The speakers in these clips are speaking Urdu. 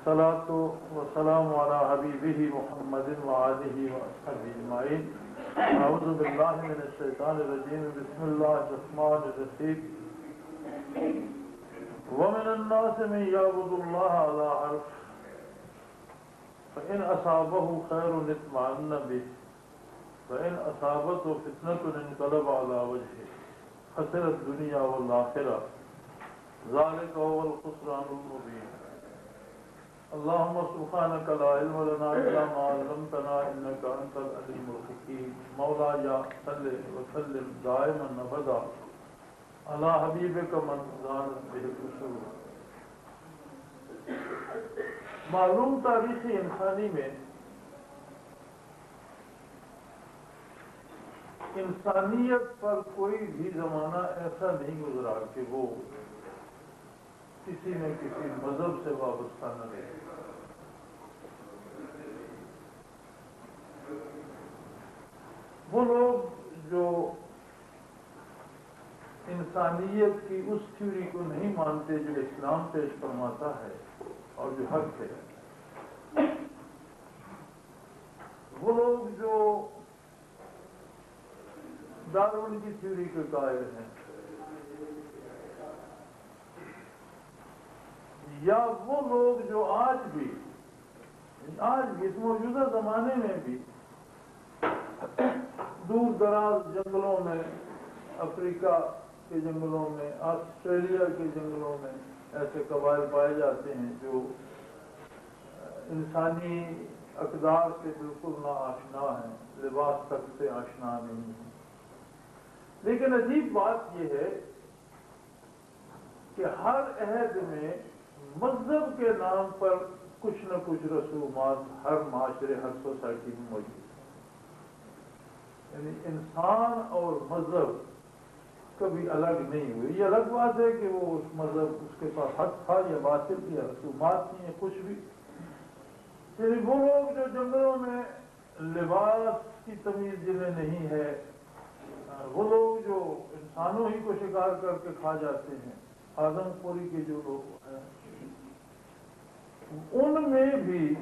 والصلاة والسلام على حبيبه محمد وآله وأصحابه أجمعين. أعوذ بالله من الشيطان الرجيم. بسم الله الرحمن الرحيم. ومن الناس من يعبد الله على حرف فإن أصابه خير اطمأن به وإن أصابته فتنة انقلب على وجهه خسر الدنيا والآخرة ذلك هو الخسران المبين. اللهم سبحانك لا علم لنا إلا ما علمتنا إنك أنت العليم الحكيم. مولاي صل وسلم دائما أبدا على حبيبك من زانت به الأصول. معلوم تاریخ انسانی میں انسانیت پر کوئی بھی زمانہ ایسا نہیں گزرا کہ وہ کسی نے کسی مذہب سے وابستہ نہ رہے. وہ لوگ جو انسانیت کی اس تھیوری کو نہیں مانتے جو اسلام پیش فرماتا ہے اور جو حق ہے، وہ لوگ جو ڈارون کی تھیوری کے قائل ہیں، یا وہ لوگ جو آج بھی اس موجودہ زمانے میں بھی دور دراز جنگلوں میں، افریقہ کے جنگلوں میں، آسٹریلیا کے جنگلوں میں ایسے قبائل پائے جاتے ہیں جو انسانی اقدار سے بالکل نا آشنا ہیں، لباس تک سے آشنا نہیں ہیں. لیکن عجیب بات یہ ہے کہ ہر عہد میں مذہب کے نام پر کچھ نہ کچھ رسومات ہر معاشرے، ہر سوسائٹی میں موجود ہیں. یعنی انسان اور مذہب کبھی الگ نہیں ہوئے. یہ الگ بات ہے کہ وہ اس مذہب اس کے پاس حق تھا یا باطل تھی یا رسومات تھی یا کچھ بھی. یعنی وہ لوگ جو جنگلوں میں لباس کی تمیز جنہیں نہیں ہے، وہ لوگ جو انسانوں ہی کو شکار کر کے کھا جاتے ہیں، آدم خوری کے جو لوگ ہیں، ان میں بھی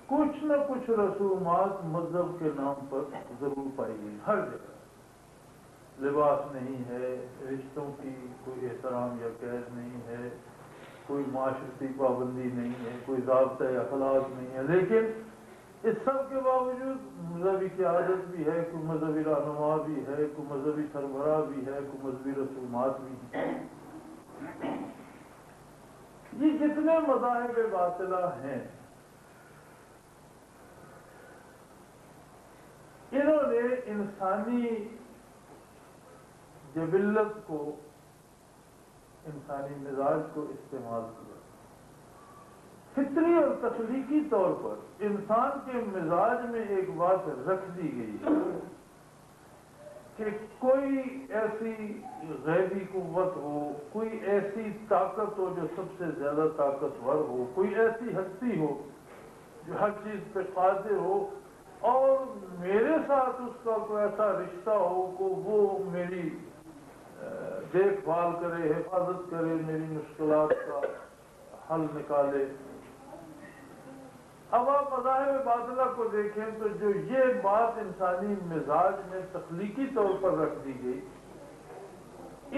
کچھ نہ کچھ رسومات مذہب کے نام پر ضرور پائی گئی. ہر جگہ لباس نہیں ہے، رشتوں کی کوئی احترام یا قید نہیں ہے، کوئی معاشرتی پابندی نہیں ہے، کوئی ضابطہ یا اخلاق نہیں ہے. لیکن اس سب کے باوجود مذہبی قیادت بھی ہے، کوئی مذہبی رہنما بھی ہے، کوئی مذہبی سربراہ بھی ہے، کوئی مذہبی رسومات بھی ہیں. یہ جتنے مذاہب باطلہ ہیں، انہوں نے انسانی جبلت کو، انسانی مزاج کو استعمال کیا. فطری اور تخلیقی طور پر انسان کے مزاج میں ایک بات رکھ دی گئی کہ کوئی ایسی غیبی قوت ہو، کوئی ایسی طاقت ہو جو سب سے زیادہ طاقتور ہو، کوئی ایسی ہستی ہو جو ہر چیز پہ قادر ہو، اور میرے ساتھ اس کا کوئی ایسا رشتہ ہو کہ وہ میری دیکھ بھال کرے، حفاظت کرے، میری مشکلات کا حل نکالے. اب آپ مذاہب باطلہ کو دیکھیں تو جو یہ بات انسانی مزاج میں تخلیقی طور پر رکھ دی گئی،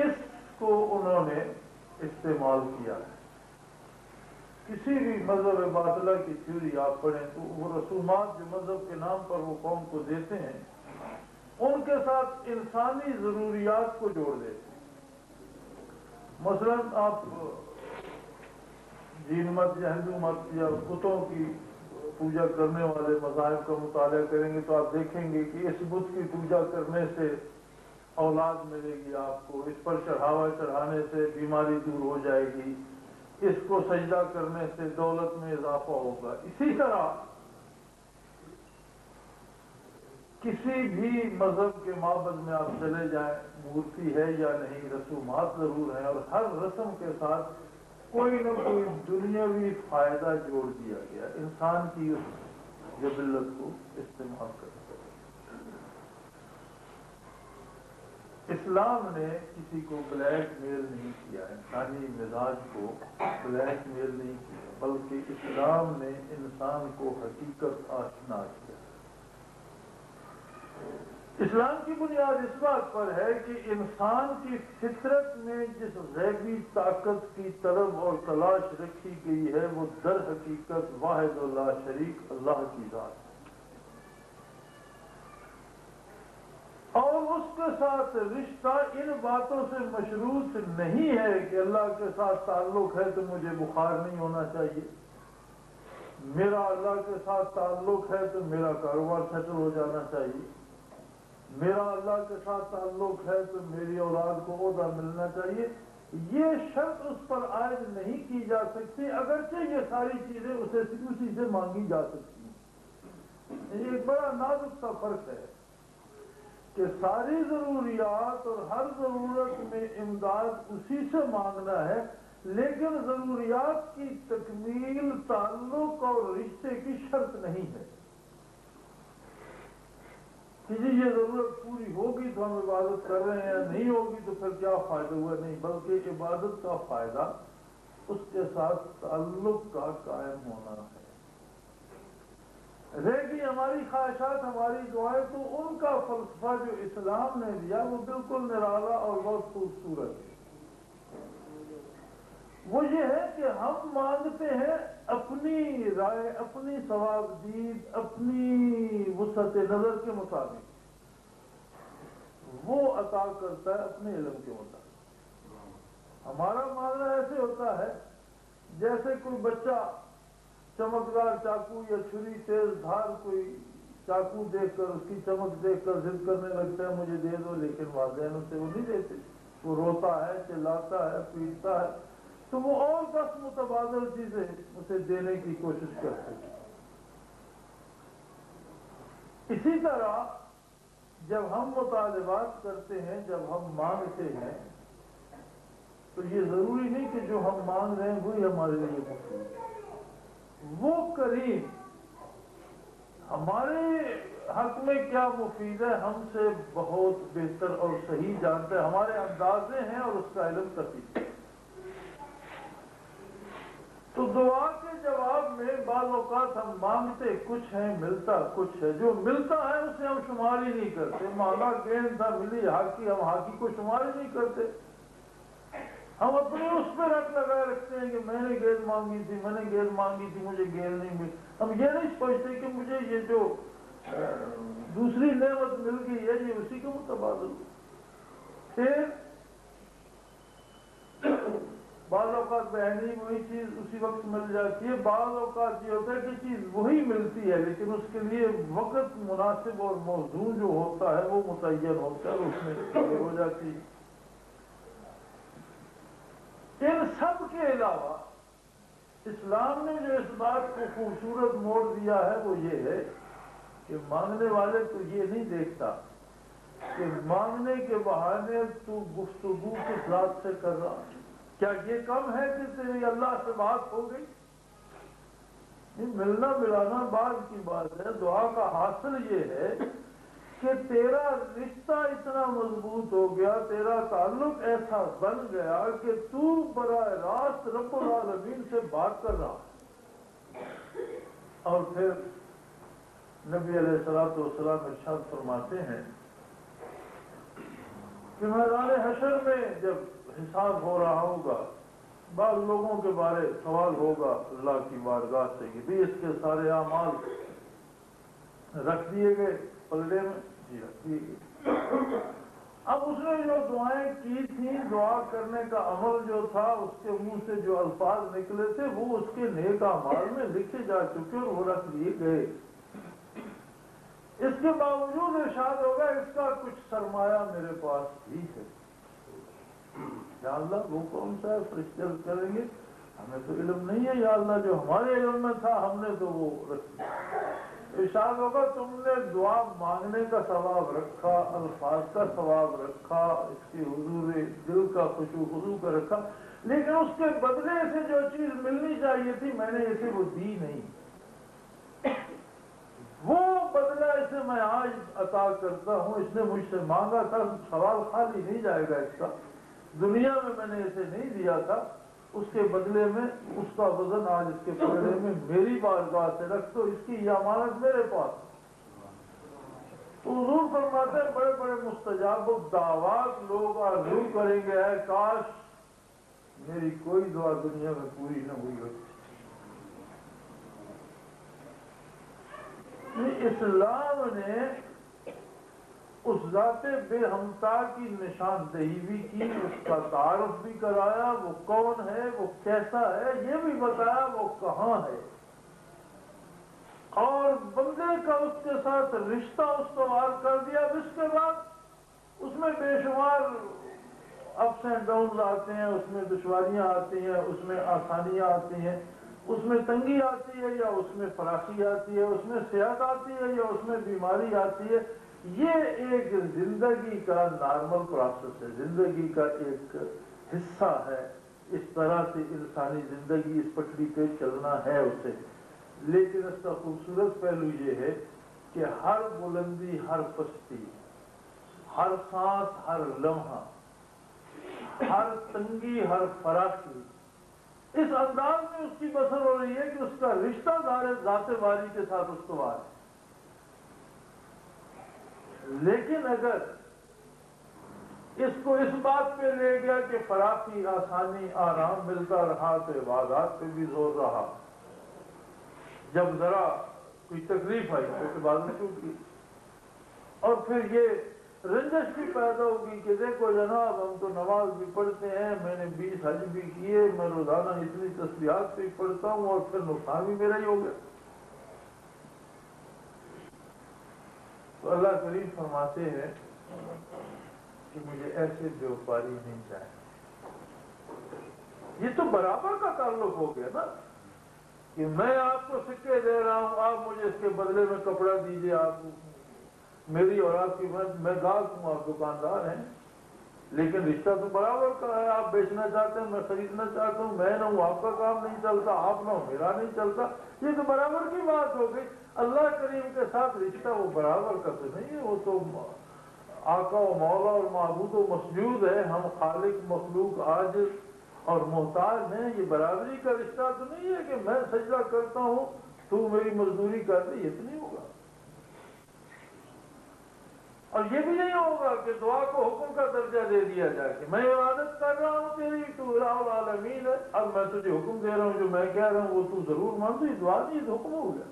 اس کو انہوں نے استعمال کیا ہے. کسی بھی مذہب باطلہ کی تھیوری آپ پڑھیں تو وہ رسومات جو مذہب کے نام پر وہ قوم کو دیتے ہیں، ان کے ساتھ انسانی ضروریات کو جوڑ دیتے ہیں. مثلا آپ جین مت یا ہندو مت یا بتوں کی پوجا کرنے والے مذاہب کا مطالعہ کریں گے تو آپ دیکھیں گے کہ اس بت کی پوجا کرنے سے اولاد ملے گی آپ کو، اس پر چڑھاوا چڑھانے سے بیماری دور ہو جائے گی، اس کو سجدہ کرنے سے دولت میں اضافہ ہوگا. اسی طرح کسی بھی مذہب کے معبد میں آپ چلے جائیں، مورتی ہے یا نہیں، رسومات ضرور ہیں، اور ہر رسم کے ساتھ کوئی نہ کوئی دنیاوی فائدہ جوڑ دیا گیا انسان کی اس جبلت کو استعمال کرتے. اسلام نے کسی کو بلیک میل نہیں کیا، انسانی مزاج کو بلیک میل نہیں کیا، بلکہ اسلام نے انسان کو حقیقت آشنا کیا۔ اسلام کی بنیاد اس بات پر ہے کہ انسان کی فطرت میں جس غیبی طاقت کی طلب اور تلاش رکھی گئی ہے وہ در حقیقت واحد اللہ شریک اللہ کی ذات ہے، اور اس کے ساتھ رشتہ ان باتوں سے مشروط نہیں ہے کہ اللہ کے ساتھ تعلق ہے تو مجھے بخار نہیں ہونا چاہیے، میرا اللہ کے ساتھ تعلق ہے تو میرا کاروبار سیٹل ہو جانا چاہیے، میرا اللہ کے ساتھ تعلق ہے تو میری اولاد کو عہدہ ملنا چاہیے۔ یہ شرط اس پر عائد نہیں کی جا سکتی، اگرچہ یہ ساری چیزیں اسی سے مانگی جا سکتی ہیں۔ یہ ایک بڑا نازک سا فرق ہے کہ ساری ضروریات اور ہر ضرورت میں امداد اسی سے مانگنا ہے، لیکن ضروریات کی تکمیل تعلق اور رشتے کی شرط نہیں ہے کہ جی یہ ضرورت پوری ہوگی تو ہم عبادت کر رہے ہیں، نہیں ہوگی تو پھر کیا فائدہ ہوا، نہیں، بلکہ عبادت کا فائدہ اس کے ساتھ تعلق کا قائم ہونا ہے۔ رہ گی ہماری خواہشات، ہماری دعائیں، تو ان کا فلسفہ جو اسلام نے دیا وہ بالکل نرالا اور بہت خوبصورت ہے۔ وہ یہ ہے کہ ہم مانگتے ہیں اپنی رائے، اپنی ثواب دید، اپنی وسعت نظر کے مطابق، وہ عطا کرتا ہے اپنے علم کے مطابق۔ ہمارا مانگنا ایسے ہوتا ہے جیسے کوئی بچہ چمکدار چاقو یا چھری، تیز دھار کوئی چاقو دیکھ کر، اس کی چمک دیکھ کر ضد کرنے لگتا ہے مجھے دے دو، لیکن والدین اسے وہ نہیں دیتے، وہ روتا ہے، چلاتا ہے، پیٹتا ہے، تو وہ اور 10 متبادل چیزیں اسے دینے کی کوشش کرتے ہیں۔ اسی طرح جب ہم مطالبات کرتے ہیں، جب ہم مانگتے ہیں، تو یہ ضروری نہیں کہ جو ہم مانگ رہے ہیں وہی ہمارے لیے مفید ہے۔ وہ کریم ہمارے حق میں کیا مفید ہے ہم سے بہت بہتر اور صحیح جانتا ہے، ہمارے اندازے ہیں اور اس کا علم کثیر ہے۔ تو دعا کے جواب میں بعض اوقات ہم مانگتے کچھ ہیں، ملتا کچھ ہے، جو ملتا ہے اسے ہم شمار ہی نہیں کرتے، مانگا گیند تھا ملی ہاکی، ہم ہاکی کو شمار ہی نہیں کرتے، ہم اپنے اس پہ رٹ لگائے رکھتے ہیں کہ میں نے گیند مانگی تھی، میں نے گیند مانگی تھی، مجھے گیند نہیں ملی۔ ہم یہ نہیں سوچتے کہ مجھے یہ جو دوسری نعمت مل گئی ہے یہ اسی کے متبادل۔ پھر بعض اوقات بہنی وہی چیز اسی وقت مل جاتی ہے، بعض اوقات یہ ہوتا ہے کہ چیز وہی ملتی ہے لیکن اس کے لیے وقت مناسب اور موضوع جو ہوتا ہے وہ متعین ہوتا ہے اور اس میں یہ ہو جاتی ہے۔ ان سب کے علاوہ اسلام نے جو اس بات کو خوبصورت موڑ دیا ہے وہ یہ ہے کہ مانگنے والے تو یہ نہیں دیکھتا کہ مانگنے کے بہانے تو گفتگو کس ذات سے کر رہا، کیا یہ کم ہے کہ تیری اللہ سے بات ہو گئی؟ ملنا ملانا بعد کی بات ہے، دعا کا حاصل یہ ہے کہ تیرا رشتہ اتنا مضبوط ہو گیا، تیرا تعلق ایسا بن گیا کہ تو براہ راست رب العالمین سے بات کر رہا۔ اور پھر نبی علیہ السلام ارشاد فرماتے ہیں کہ میدان حشر میں جب حساب ہو رہا ہوگا، بعض لوگوں کے بارے سوال ہوگا اللہ کی بارگاہ سے کہ بھی اس کے سارے اعمال رکھ دیے گئے پلڑے میں، جی رکھ دیے گئے۔ اب اس نے جو دعائیں کی تھیں، دعا کرنے کا عمل جو تھا، اس کے منہ سے جو الفاظ نکلے تھے وہ اس کے نیک اعمال میں لکھے جا چکے اور وہ رکھ دیے گئے۔ اس کے باوجود ارشاد ہوگا اس کا کچھ سرمایہ میرے پاس بھی ہے۔ یا اللہ وہ کون سا ہے؟ فرشتے کریں گے ہمیں تو علم نہیں ہے یا اللہ، جو ہمارے علم میں تھا ہم نے تو وہ رکھ دیا۔ ارشاد ہوگا تم نے دعا مانگنے کا ثواب رکھا، الفاظ کا ثواب رکھا، اس کی حضور دل کا خشوع خضوع کا رکھا، لیکن اس کے بدلے سے جو چیز ملنی چاہیے تھی میں نے اسے وہ دی نہیں، وہ بدلہ اسے میں آج عطا کرتا ہوں، اس نے مجھ سے مانگا تھا، سوال خالی نہیں جائے گا اس کا، دنیا میں نے اسے نہیں دیا تھا، اس کے بدلے میں اس کا وزن آج اس کے پلڑے میں میری بارگاہ سے رکھ دو، اس کی یہ امانت میرے پاس۔ تو حضور فرماتے ہیں بڑے بڑے مستجاب الدعوات لوگ آرزو کریں گے، اے کاش میری کوئی دعا دنیا میں پوری نہ ہوئی ہوتی۔ اسلام نے اس ذات بے ہمتا کی نشاندہی بھی کی، اس کا تعارف بھی کرایا، وہ کون ہے، وہ کیسا ہے، یہ بھی بتایا وہ کہاں ہے، اور بندے کا اس کے ساتھ رشتہ استوار کر دیا۔ اس کے بعد اس میں بے شمار اپس اینڈ ڈاؤنز آتے ہیں، اس میں دشواریاں آتی ہیں، اس میں آسانیاں آتی ہیں، اس میں تنگی آتی ہے یا اس میں فراخی آتی ہے، اس میں صحت آتی ہے یا اس میں بیماری آتی ہے۔ یہ ایک زندگی کا نارمل پروسیس ہے، زندگی کا ایک حصہ ہے، اس طرح سے انسانی زندگی اس پٹری پہ چلنا ہے اسے۔ لیکن اس کا خوبصورت پہلو یہ ہے کہ ہر بلندی، ہر پستی، ہر سانس، ہر لمحہ، ہر تنگی، ہر فراخی اس انداز میں اس کی بسر ہو رہی ہے کہ اس کا رشتہ ذات باری کے ساتھ استوار ہے۔ لیکن اگر اس کو اس بات پہ لے گیا کہ فراخی، آسانی، آرام ملتا رہا تو عبادات پہ بھی زور رہا، جب ذرا کوئی تکلیف آئی تو عبادت ٹوٹ گئی، اور پھر یہ رنجش بھی پیدا ہوگی کہ دیکھو جناب ہم تو نماز بھی پڑھتے ہیں، میں نے 20 حج بھی کیے، میں روزانہ اتنی تسبیحات بھی پڑھتا ہوں، اور پھر نقصان بھی میرا ہی ہو گیا۔ تو اللہ کریم فرماتے ہیں کہ مجھے ایسے بیوپاری نہیں چاہیے۔ یہ تو برابر کا تعلق ہو گیا نا، کہ میں آپ کو سکے دے رہا ہوں، آپ مجھے اس کے بدلے میں کپڑا دیجئے، آپ میری اور آپ کی، میں گاہک ہوں، آپ دکاندار ہیں، لیکن رشتہ تو برابر کا ہے۔ آپ بیچنا چاہتے ہیں، میں خریدنا چاہتا ہوں، میں نہ ہوں آپ کا کام نہیں چلتا، آپ نہ ہو میرا نہیں چلتا، یہ تو برابر کی بات ہو گئی۔ اللہ کریم کے ساتھ رشتہ وہ برابر کا تو نہیں ہے، وہ تو آقا و مولا اور معبود و مسجود ہے، ہم خالق مخلوق عاجز اور محتاج ہیں۔ یہ برابری کا رشتہ تو نہیں ہے کہ میں سجدہ کرتا ہوں تو میری مزدوری کر دے، یہ تو نہیں ہوگا۔ اور یہ بھی نہیں ہوگا کہ دعا کو حکم کا درجہ دے دیا جائے کہ میں عبادت کر رہا ہوں تیری، تو الہ العالمین ہے، اب میں تجھے حکم دے رہا ہوں، جو میں کہہ رہا ہوں وہ تو ضرور مان دو۔ یہ دعا نہیں، یہ حکم ہو گیا۔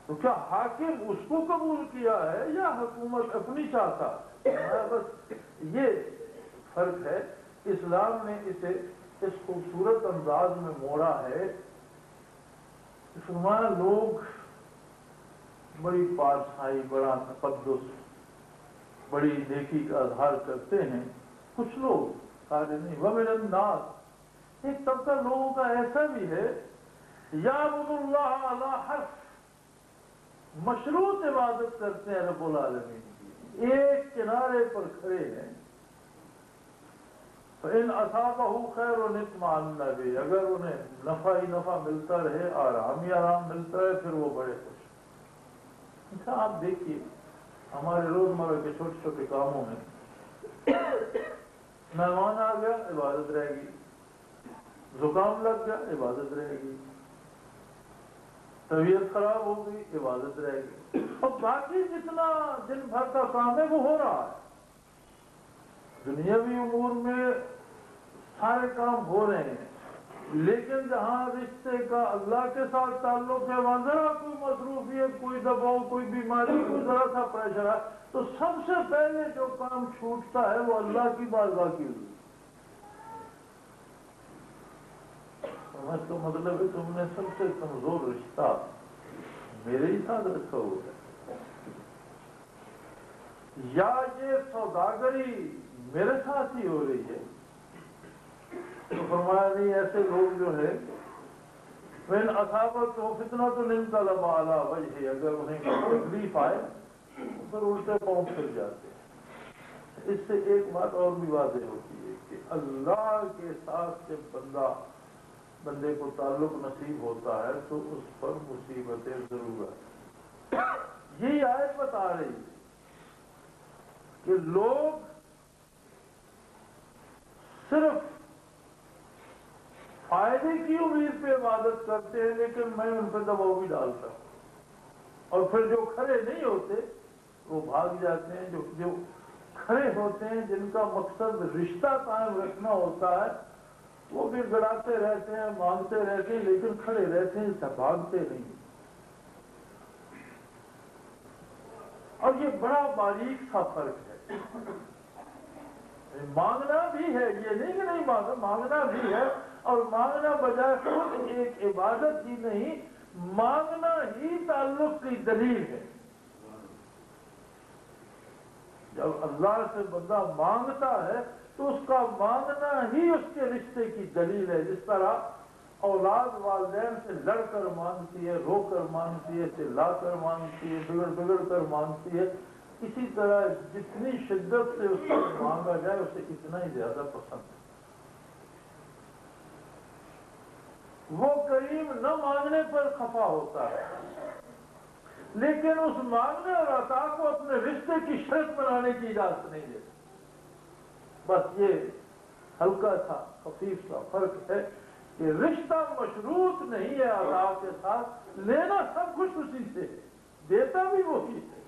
تو کیا حاکم اس کو قبول کیا ہے یا حکومت اپنی چاہتا؟ بس یہ فرق ہے۔ اسلام نے اسے اس خوبصورت انداز میں موڑا ہے، فرمایا لوگ بڑی پارسائی، بڑا تقدس، بڑی نیکی کا اظہار کرتے ہیں، کچھ لوگ، سارے نہیں، وَمِنَ النَّاسِ، ایک طبقہ لوگوں کا ایسا بھی ہے یعبد اللہ علی حرف، مشروط عبادت کرتے ہیں رب العالمین کی، ایک کنارے پر کھڑے ہیں۔ فَإِنْ أَصَابَهُ خَيْرٌ اطْمَأَنَّ بِهِ، اگر انہیں نفع ہی نفع ملتا رہے، آرام ہی آرام ملتا رہے، پھر وہ بڑے خوش۔ اچھا آپ دیکھیے ہمارے روزمرہ کے چھوٹے چھوٹے کاموں میں، مہمان آ گیا عبادت رہے گی، زکام لگ گیا عبادت رہے گی، طبیعت خراب ہو گئی عبادت رہے گی، اور باقی جتنا دن بھر کا کام ہے وہ ہو رہا ہے۔ دنیاوی امور میں سارے کام ہو رہے ہیں، لیکن جہاں رشتے کا اللہ کے ساتھ تعلق ہے، وہاں ذرا کوئی مصروفیت، کوئی دباؤ، کوئی بیماری، کوئی ذرا سا پریشر ہے تو سب سے پہلے جو کام چھوٹتا ہے وہ اللہ کی بارگاہ کی ہوئی۔ اس کا مطلب ہے تم نے سب سے کمزور رشتہ میرے ہی ساتھ رکھا ہوا ہے، یا یہ سوداگری میرے ساتھ ہی ہو رہی ہے۔ تو فرمایا نہیں، ایسے لوگ جو ہے وَإِنْ أَصَابَتْهُ فِتْنَةٌ انقلب عَلَىٰ وَجْهِهِ، اگر انہیں کوئی تکلیف آئے تو پھر الٹے پاؤں پھر جاتے ہیں۔ اس سے ایک بات اور بھی واضح ہوتی ہے کہ اللہ کے ساتھ جب بندے کو تعلق نصیب ہوتا ہے تو اس پر مصیبتیں ضرور آتی ہیں۔ یہی آیت بتا رہی ہے کہ لوگ صرف فائدے کی امید پہ عبادت کرتے ہیں، لیکن میں ان پہ دباؤ بھی ڈالتا ہوں، اور پھر جو کھڑے نہیں ہوتے وہ بھاگ جاتے ہیں۔ جو کھڑے ہوتے ہیں، جن کا مقصد رشتہ قائم رکھنا ہوتا ہے، وہ بھی گڑاتے رہتے ہیں، مانگتے رہتے ہیں، لیکن کھڑے رہتے ہیں، بھاگتے نہیں۔ اور یہ بڑا باریک سا فرق ہے۔ مانگنا بھی ہے، یہ نہیں کہ نہیں مانگا، مانگنا بھی ہے، اور مانگنا بجائے خود ایک عبادت ہی نہیں، مانگنا ہی تعلق کی دلیل ہے۔ جب اللہ سے بندہ مانگتا ہے تو اس کا مانگنا ہی اس کے رشتے کی دلیل ہے۔ جس طرح اولاد والدین سے لڑ کر مانگتی ہے، رو کر مانگتی ہے، چلا کر مانگتی ہے، بگڑ کر مانگتی ہے، اسی طرح جتنی شدت سے اس کو مانگا جائے اسے اتنا ہی زیادہ پسند ہے۔ وہ کریم نہ مانگنے پر خفا ہوتا ہے، لیکن اس مانگنے اور عطا کو اپنے رشتے کی شرط بنانے کی اجازت نہیں دیتا۔ بس یہ ہلکا سا خفیف سا فرق ہے کہ رشتہ مشروط نہیں ہے عطا کے ساتھ، لینا سب کچھ اسی سے ہے، دیتا بھی وہی ہے۔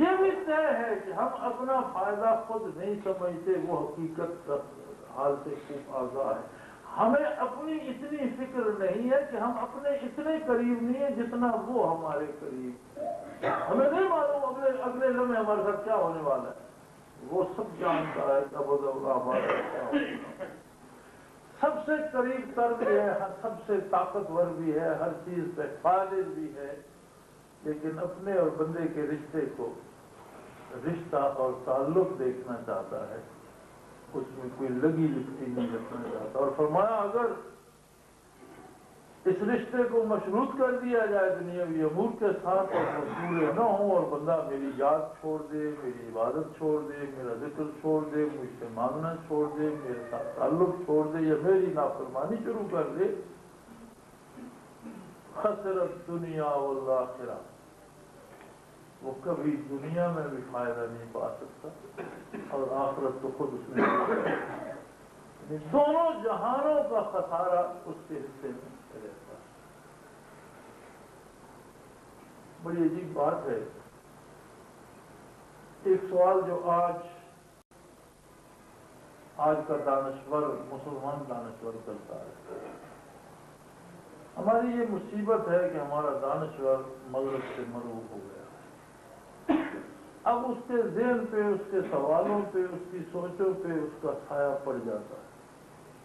یہ بھی طے ہے کہ ہم اپنا فائدہ خود نہیں سمجھتے، وہ حقیقت کا حال سے خوب آگاہ ہے۔ ہمیں اپنی اتنی فکر نہیں ہے کہ ہم اپنے اتنے قریب نہیں ہیں جتنا وہ ہمارے قریب ہے۔ ہمیں نہیں معلوم اگلے لمحے ہمارے ساتھ کیا ہونے والا ہے، وہ سب جانتا ہے کہ ہمارے کیا ہونے والا ہے۔ سب سے قریب تر بھی ہے، سب سے طاقتور بھی ہے، ہر چیز پہ قادر بھی ہے، لیکن اپنے اور بندے کے رشتے کو، رشتہ اور تعلق دیکھنا چاہتا ہے، اس میں کوئی لگی لپٹی نہیں رکھنا چاہتا۔ اور فرمایا اگر اس رشتے کو مشروط کر دیا جائے دنیاوی امور کے ساتھ اور وہ پورے نہ ہوں، اور بندہ میری یاد چھوڑ دے، میری عبادت چھوڑ دے، میرا ذکر چھوڑ دے، مجھ سے مانگنا چھوڑ دے، میرے ساتھ تعلق چھوڑ دے، یا میری نافرمانی شروع کر دے، خسرت دنیا والآخرہ، وہ کبھی دنیا میں بھی فائدہ نہیں پا سکتا، اور آخرت تو خود اس میں دونوں جہانوں کا خسارہ اس کے حصے میں رہتا ہے۔ بڑی عجیب بات ہے، ایک سوال جو آج کا دانشور، مسلمان دانشور کرتا ہے۔ ہماری یہ مصیبت ہے کہ ہمارا دانشور مغرب سے مرعوب ہو گیا۔ اب اس کے ذہن پہ، اس کے سوالوں پہ، اس کی سوچوں پہ اس کا سایہ پڑ جاتا ہے۔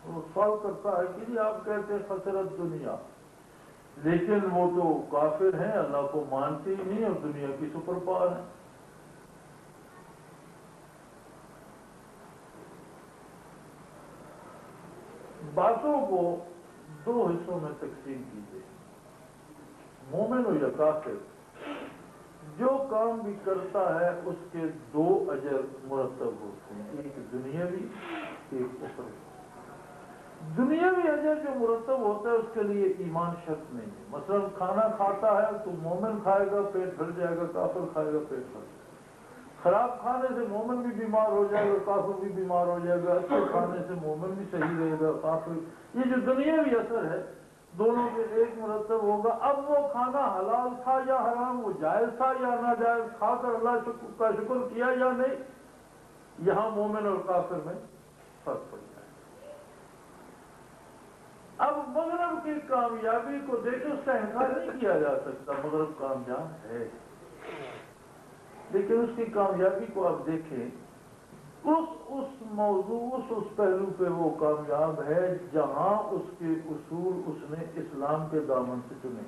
وہ سوال کرتا ہے کہ جی آپ کہتے ہیں خسرت دنیا، لیکن وہ تو کافر ہیں، اللہ کو مانتے ہی نہیں، اور دنیا کی سپر پاور ہے۔ باتوں کو دو حصوں میں تقسیم کیجیے، مومن ہو یا کافر، جو کام بھی کرتا ہے اس کے دو اجر مرتب ہوتے ہیں، ایک دنیاوی، ایک اخروی۔ دنیاوی اجر جو مرتب ہوتا ہے اس کے لیے ایمان شرط نہیں ہے۔ مثلا کھانا کھاتا ہے تو مومن کھائے گا پیٹ بھر جائے گا، کافر کھائے گا پیٹ بھر جائے گا۔ خراب کھانے سے مومن بھی بیمار ہو جائے گا، کافر بھی بیمار ہو جائے گا۔ اچھے کھانے سے مومن بھی صحیح رہے گا، کافر۔ یہ جو دنیاوی اثر ہے دونوں کے ایک مرتب ہوگا۔ اب وہ کھانا حلال تھا یا حرام، وہ جائز تھا یا ناجائز، کھا کر اللہ کا شکر کیا یا نہیں، یہاں مومن اور کافر میں فرق پڑ جائے۔ اب مغرب کی کامیابی کو دیکھیں، اس کا انکار نہیں کیا جا سکتا، مغرب کامیاب ہے، لیکن اس کی کامیابی کو آپ دیکھیں، اس موضوع، اس پہلو پہ وہ کامیاب ہے جہاں اس کے اصول اس نے اسلام کے دامن سے چنے۔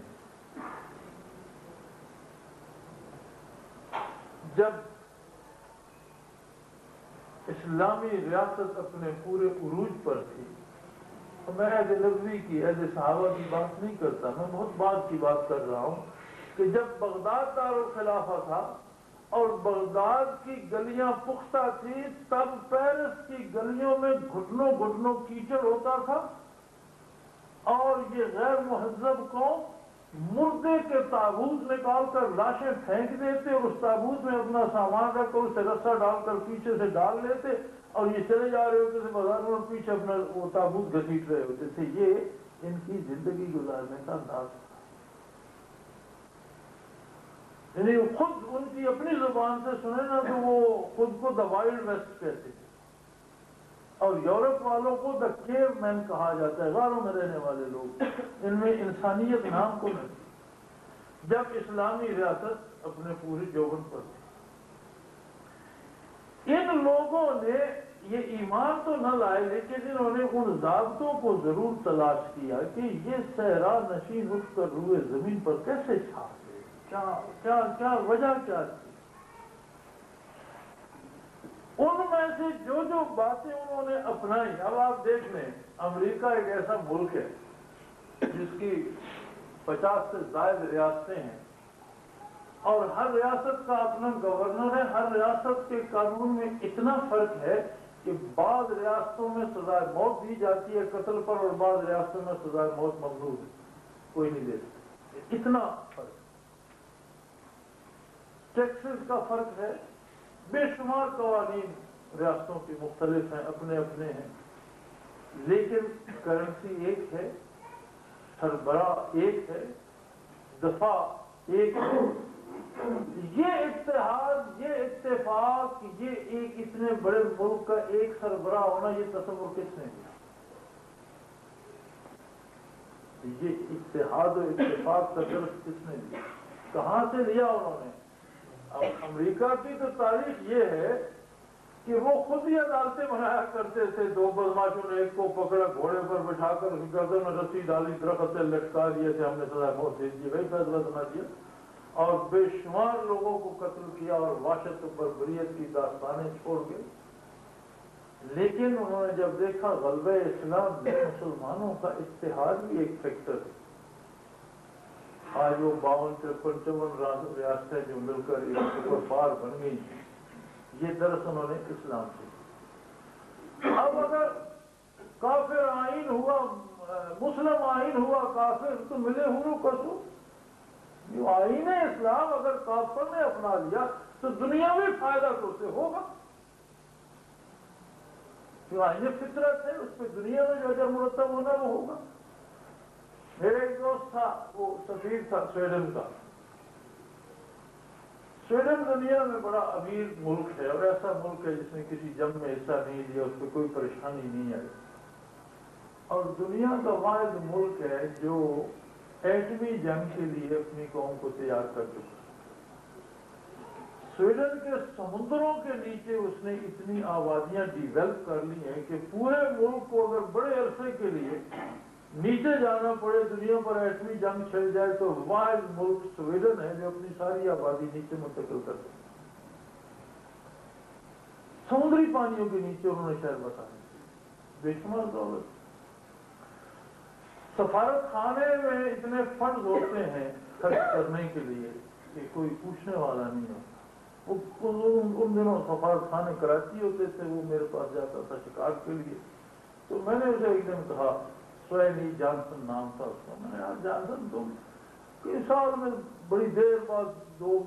جب اسلامی ریاست اپنے پورے عروج پر تھی، میں عہد نبوی کی، عہد صحابہ کی بات نہیں کرتا، میں بہت بعد کی بات کر رہا ہوں، کہ جب بغداد دارالخلافہ تھا اور بغداد کی گلیاں پختہ تھی، تب پیرس کی گلیوں میں گھٹنوں گھٹنوں کیچڑ ہوتا تھا، اور یہ غیر مہذب قوم مردے کے تابوت نکال کر لاشیں پھینک دیتے اور اس تابوت میں اپنا سامان رکھ کر اسے رسا ڈال کر پیچھے سے ڈال لیتے اور یہ چلے جا رہے ہوتے تھے بازار میں اور پیچھے اپنا وہ تابوت گھسیٹ رہے ہوتے تھے. یہ ان کی زندگی گزارنے کا انداز تھا. یعنی خود ان کی اپنی زبان سے سنے نا تو وہ خود کو دا وائلڈ ویسٹ کہتے تھے اور یورپ والوں کو دا کیو مین کہا جاتا ہے, غاروں میں رہنے والے لوگ. ان میں انسانیت نام کو نہیں. جب اسلامی ریاست اپنے پوری جوبن پر تھی, ان لوگوں نے یہ ایمان تو نہ لائے لیکن انہوں نے ان ضابطوں کو ضرور تلاش کیا کہ یہ صحرا نشین اٹھ کر روئے زمین پر کیسے چھا گئے, کیا وجہ کیا تھی. ان میں سے جو باتیں انہوں نے اپنائی. اب آپ دیکھ لیں, امریکہ ایک ایسا ملک ہے جس کی 50 سے زائد ریاستیں ہیں اور ہر ریاست کا اپنا گورنر ہے. ہر ریاست کے قانون میں اتنا فرق ہے کہ بعض ریاستوں میں سزائے موت دی جاتی ہے قتل پر اور بعض ریاستوں میں سزائے موت ممنوع ہے, کوئی نہیں دے سکتا. اتنا فرق. ٹیکسز کا فرق ہے, بے شمار قوانین ریاستوں کی مختلف ہیں, اپنے اپنے ہیں, لیکن کرنسی ایک ہے, سربراہ ایک ہے, دفاع ایک ہے. یہ اتحاد, یہ اتفاق, یہ ایک اتنے بڑے ملک کا ایک سربراہ ہونا, یہ تصور کس نے کیا؟ یہ اتحاد و اتفاق کا درس کس نے دیا, کہاں سے لیا انہوں نے؟ اب امریکہ کی تو تاریخ یہ ہے کہ وہ خود ہی عدالتیں بنایا کرتے تھے. 2 بدماشوں نے ایک کو پکڑا, گھوڑے پر بٹھا کر اس گردن میں رسی ڈالی, درخت سے لٹکا دیے تھے, ہم نے سزا موت دے دی, وہی فیصلہ سنا دیا اور بے شمار لوگوں کو قتل کیا اور وحشت و بربریت کی داستانیں چھوڑ گئے. لیکن انہوں نے جب دیکھا غلبہ اسلام میں مسلمانوں کا اتحاد بھی ایک فیکٹر ہے. آج وہ 52-53 ریاستیں جو مل کر ایک سپر پاور بن گئی ہیں, یہ درس انہوں نے اسلام سے. اب اگر کافر آئین ہوا, مسلم آئین ہوا کافر, تو ملے ہوں کسو. جو آئین اسلام اگر کافر نے اپنا لیا تو دنیا میں فائدہ تو اسے ہوگا. جو آئین فطرت ہے اس پہ دنیا میں جو اجر مرتب ہونا وہ ہوگا. میرا ایک دوست تھا, وہ سفیر تھا سویڈن کا. سویڈن دنیا میں بڑا امیر ملک ہے اور ایسا ملک ہے جس نے کسی جنگ میں حصہ نہیں لیا, اس پہ کوئی پریشانی نہیں آئی, اور دنیا کا واحد ملک ہے جو ایٹمی جنگ کے لیے اپنی قوم کو تیار کر چکا. سویڈن کے سمندروں کے نیچے اس نے اتنی آبادیاں ڈیولپ کر لی ہیں کہ پورے ملک کو اگر بڑے عرصے کے لیے نیچے جانا پڑے, دنیا پر ایٹمی جنگ چھڑ جائے, تو واحد ملک سویڈن ہے جو اپنی ساری آبادی نیچے منتقل کر دے. سمندری پانیوں کے نیچے انہوں نے شہر بسائے, بے شمار دولت. سفارت خانے میں اتنے فنڈز ہوتے ہیں خرچ کرنے کے لیے کہ کوئی پوچھنے والا نہیں ہوتا. ان دنوں سفارت خانے کراچی ہوتے تھے, وہ میرے پاس جاتا تھا شکار کے لیے. تو میں نے اسے ایک دن کہا, سویلی جانسن نام تھا اس کا, میں نے کہا جانسن تم کئی سال میں بڑی دیر بعد 2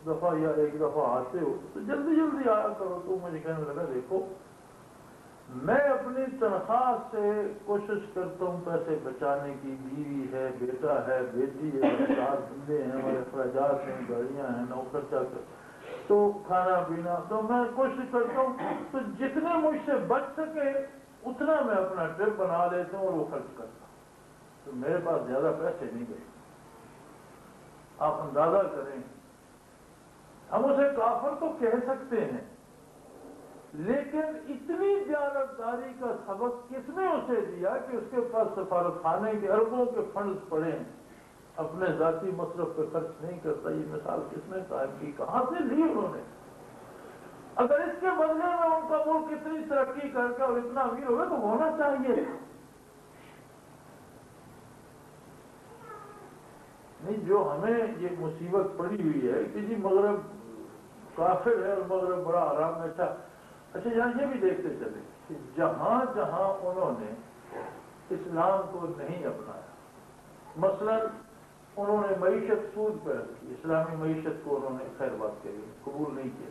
دفعہ یا 1 دفعہ آتے ہو, تو جلدی جلدی آیا کرو. تو مجھے کہنے لگا دیکھو میں اپنی تنخواہ سے کوشش کرتا ہوں پیسے بچانے کی, بیوی ہے, بیٹا ہے, بیٹی ہے, 4 بندے ہیں, ہمارے اخراجات ہیں, گاڑیاں ہیں, نوکر چاکر, تو کھانا پینا, تو میں کوشش کرتا ہوں تو جتنے مجھ سے بچ سکے اتنا میں اپنا ٹرپ بنا لیتا ہوں اور وہ خرچ کرتا ہوں. تو میرے پاس زیادہ پیسے نہیں گئے. آپ اندازہ کریں, ہم اسے کافر تو کہہ سکتے ہیں, لیکن اتنی دیانتداری کا سبق کس نے اسے دیا کہ اس کے پاس سفارت خانے کے اربوں کے فنڈز پڑے ہیں, اپنے ذاتی مصرف پہ خرچ نہیں کرتا. یہ مثال کس نے قائم کی, کہاں سے لی انہوں نے؟ اگر اس کے بدلے میں ان کا ملک اتنی ترقی کر کے اور اتنا امیر ہوگا تو ہونا چاہیے. نہیں, جو ہمیں یہ مصیبت پڑی ہوئی ہے کہ جی مغرب کافر ہے اور مغرب بڑا آرام میں تھا. اچھا یہاں یہ بھی دیکھتے چلے کہ جہاں جہاں انہوں نے اسلام کو نہیں اپنایا, مثلا انہوں نے معیشت سود پہ رکھ کی، اسلامی معیشت کو انہوں نے خیر بات کے لیے قبول نہیں کیا۔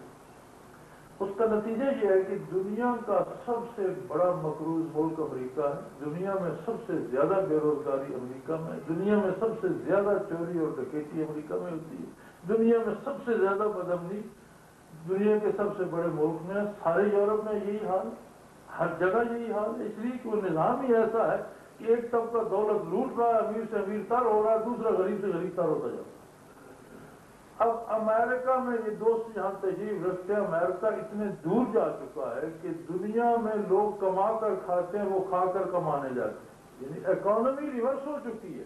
اس کا نتیجہ یہ ہے کہ دنیا کا سب سے بڑا مقروض ملک امریکہ ہے، دنیا میں سب سے زیادہ بے روزگاری امریکہ میں، دنیا میں سب سے زیادہ چوری اور ڈکیتی امریکہ میں ہوتی ہے، دنیا میں سب سے زیادہ بدامنی دنیا کے سب سے بڑے ملک میں، سارے یورپ میں یہی حال، ہر جگہ یہی حال ہے، اس لیے کہ وہ نظام ہی ایسا ہے کہ ایک طبقہ دولت لوٹ رہا ہے، امیر سے امیر تر ہو رہا ہے، دوسرا غریب سے غریب تر ہوتا جا رہا ہے۔ اب امریکہ میں یہ دوست یہاں تشریف رکھتے ہیں، امریکہ اتنے دور جا چکا ہے کہ دنیا میں لوگ کما کر کھاتے ہیں، وہ کھا کر کمانے جاتے ہیں، یعنی اکانومی ریورس ہو چکی ہے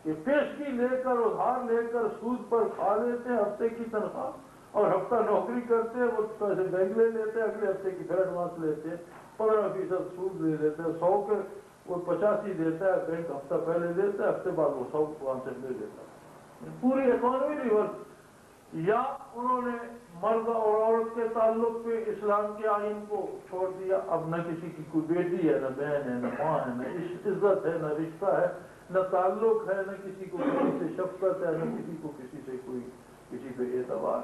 کہ پیشگی لے کر ادھار لے کر سود پر کھا لیتے ہیں ہفتے کی تنخواہ، اور ہفتہ نوکری کرتے ہیں، وہ پیسے بینک لے لیتے ہیں، اگلے ہفتے کی پھر ایڈوانس لیتے ہیں، 15% سود لے لیتے ہیں، 100 کے وہ 85 دیتا ہے بینک، ہفتہ پہلے دیتا ہے، ہفتے بعد وہ 100 وہاں سے لے لیتا ہے، پوری اکانومی ریورس۔ یا انہوں نے مرد اور عورت کے تعلق پہ اسلام کے آئین کو چھوڑ دیا، اب نہ کسی کی کوئی بیٹی ہے، نہ بہن ہے، نہ ماں ہے، نہ عزت ہے، نہ رشتہ ہے، نہ تعلق ہے، نہ کسی کو کسی سے شفقت ہے، نہ کسی کو کسی سے کوئی کسی پہ اعتبار۔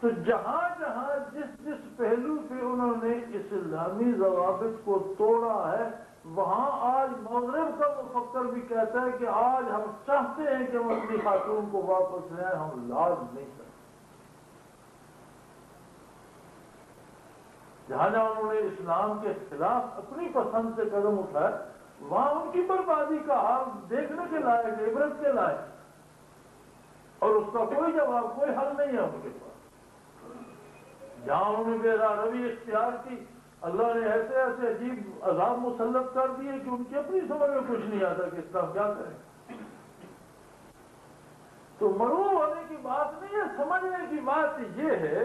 تو جہاں جہاں جس پہلو پہ انہوں نے اسلامی ضوابط کو توڑا ہے، وہاں آج مغرب کا مفکر بھی کہتا ہے کہ آج ہم چاہتے ہیں کہ ہم اپنی خاتون کو واپس لیں، ہم لاز نہیں کرتے۔ جہاں جہاں انہوں نے اسلام کے خلاف اپنی پسند سے قدم اٹھائے، وہاں ان کی بربادی کا حال دیکھنے کے لائق، عبرت کے لائق، اور اس کا کوئی جواب، کوئی حل نہیں ہے ان کے پاس۔ جہاں انہوں نے بے روی اختیار کی، اللہ نے ایسے ایسے عجیب عذاب مسلط کر دیے کہ ان کی اپنی سمجھ میں کچھ نہیں آتا کہ اسلام کیا کرے۔ تو مرعوب ہونے کی بات نہیں ہے، سمجھنے کی بات یہ ہے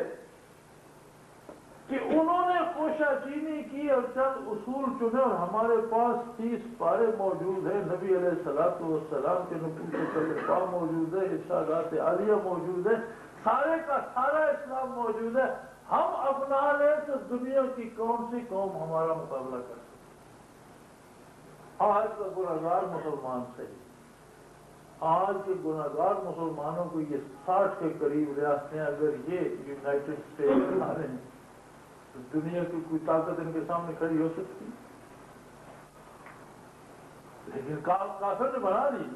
کہ انہوں نے کوشش چینی کی اور چند اصول چنے، اور ہمارے پاس 30 پارے موجود ہیں، نبی علیہ الصلوۃ والسلام کے نصوص طریقہ موجود ہے، ارشادات عالیہ موجود ہے، سارے کا سارا اسلام موجود ہے۔ ہم اپنا لیں تو دنیا کی کون سی قوم ہمارا مقابلہ کر سکتی؟ آج کا گنہگار مسلمان صحیح، آج کے گنہگار مسلمانوں کو یہ 60 کے قریب ریاستیں اگر یہ یونائٹڈ اسٹیٹس بنا رہے ہیں تو دنیا کی کوئی طاقت ان کے سامنے کھڑی ہو سکتی؟ لیکن کافر نے بنا دی۔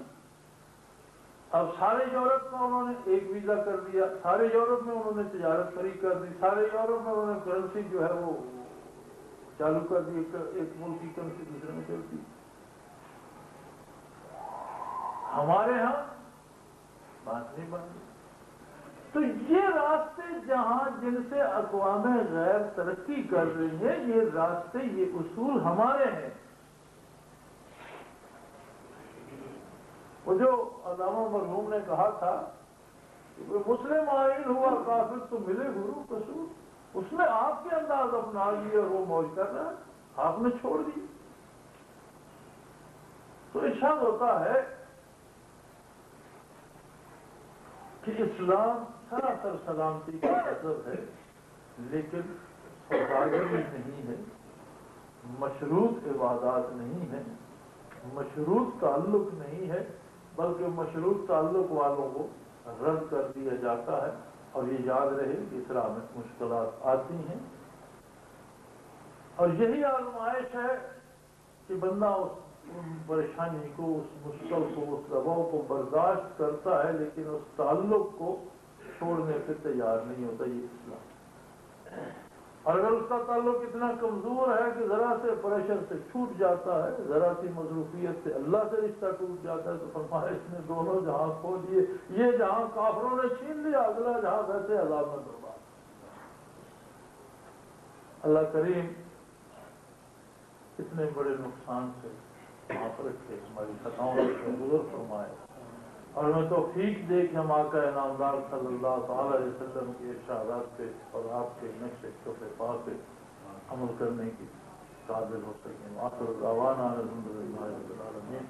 اب سارے یورپ کا انہوں نے ایک ویزا کر دیا، سارے یورپ میں انہوں نے تجارت فری کر دی، سارے یورپ میں انہوں نے کرنسی جو ہے وہ چالو کر دی، ایک ملک کی کرنسی دوسرے میں چلتی۔ ہمارے ہاں بات نہیں بن رہی۔ تو یہ راستے جہاں جن سے اقوام غیر ترقی کر رہی ہیں، یہ راستے، یہ اصول ہمارے ہیں۔ وہ جو علامہ مرحوم نے کہا تھا کہ مسلم آئین ہوا کافر تو ملے گرو قصور، اس میں آپ کے انداز اپنا لیے اور وہ موج کر رہا ہے، آپ نے چھوڑ دی۔ تو ارشاد ہوتا ہے کہ اسلام سراسر سلامتی کا مذہب ہے، لیکن سوداگری نہیں ہے، مشروط عبادات نہیں ہے، مشروط تعلق نہیں ہے، بلکہ مشروط تعلق والوں کو رد کر دیا جاتا ہے۔ اور یہ یاد رہے کہ اسلام میں مشکلات آتی ہیں، اور یہی آزمائش ہے کہ بندہ اس پریشانی کو، اس مشکل کو، اس دباؤ کو برداشت کرتا ہے، لیکن اس تعلق کو چھوڑنے سے تیار نہیں ہوتا۔ یہ اسلام، اور اگر اس کا تعلق اتنا کمزور ہے کہ ذرا سے پریشر سے چھوٹ جاتا ہے، ذرا سی مصروفیت سے اللہ سے رشتہ ٹوٹ جاتا ہے، تو فرمایا اس نے دونوں جہاں کھو دیے، یہ جہاں کافروں نے چھین لیا، اگلا جہاں ویسے عذاب میں برباد۔ اللہ کریم اتنے بڑے نقصان سے معاف رکھے، ہماری خطاؤں سے گزر فرمائے، اور ہمیں توفیق دے کہ ہم آقا انعامدار صلی اللہ تعالی علیہ وسلم کے ارشادات پہ اور آپ کے نقش اقتفا پہ عمل کرنے کی قابل ہو سکیں۔ آخر دعوانا الحمدللہ رب العالمین۔